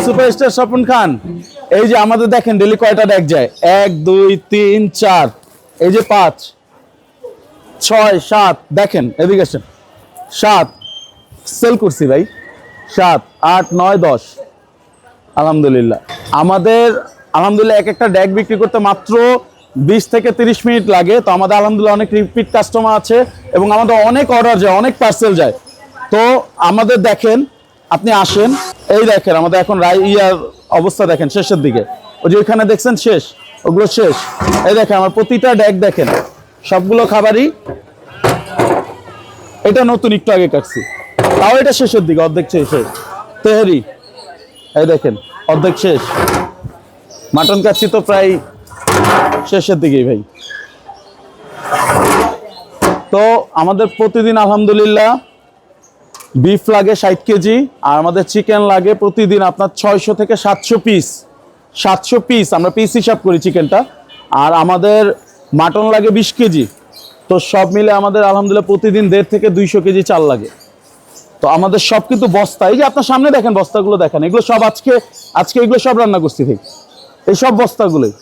Superstar Swapan খান, এই যে আমাদের দেখেন ডেলি কয়টা ডেক যায়, 1 2 3 4, এই যে 5 6 7, দেখেন এদিকে আসেন, 7 সেল করছি ভাই, 7 8 9 10, আলহামদুলিল্লাহ। আমাদের আলহামদুলিল্লাহ এক একটা ডেক বিক্রি করতে মাত্র 20 থেকে 30 মিনিট লাগে। তো আমাদের আলহামদুলিল্লাহ অনেক রিপিট কাস্টমার আছে এবং আমাদের অনেক অর্ডার যায়, অনেক পার্সেল যায়। তো আমাদের দেখেন, আপনি আসেন, এই দেখেন আমাদের এখন ইয়ার অবস্থা দেখেন শেষের দিকে, ওই যে ওইখানে দেখছেন শেষ, ওগুলো শেষ। এই দেখেন আমার প্রতিটা ডেক দেখেন, সবগুলো খাবারই। এটা নতুন একটু আগে কাটছি, তাও এটা শেষের দিকে, অর্ধেক শেষ। তেহারি এই দেখেন অর্ধেক শেষ। মাটন কাচ্ছি তো প্রায় শেষের দিকেই ভাই। তো আমাদের প্রতিদিন আলহামদুলিল্লাহ বিফ লাগে 60 কেজি, আর আমাদের চিকেন লাগে প্রতিদিন আপনার 600 থেকে 700 পিস। 700 পিস আমরা পিস হিসাব করি চিকেনটা। আর আমাদের মাটন লাগে 20 কেজি। তো সব মিলে আমাদের আলহামদুলিল্লাহ প্রতিদিন 1.5 থেকে 200 কেজি চাল লাগে। তো আমাদের সব কিন্তু বস্তা, এই যে আপনার সামনে দেখেন বস্তাগুলো দেখেন, এগুলো সব আজকে এগুলো সব রান্না করছি ভাই, এই সব বস্তাগুলোই।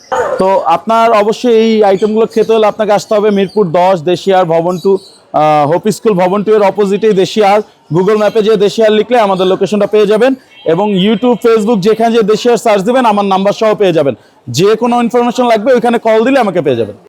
তো আপনার অবশ্যই এই আইটেমগুলো খেতে হলে আপনাকে আসতে হবে মিরপুর 10 দেশিয়ার ভবন 2, হোপ স্কুল ভবন 2 এর অপোজিটেই দেশিয়ার। গুগল ম্যাপে যে দেশিয়ার লিখলে আমাদের লোকেশনটা পেয়ে যাবেন, এবং ইউটিউব ফেসবুক যেখানে যে দেশিয়ার সার্চ দিবেন আমার নাম্বার সহ পেয়ে যাবেন। যে কোনো ইনফরমেশন লাগবে ওইখানে কল দিলে আমাকে পেয়ে যাবেন।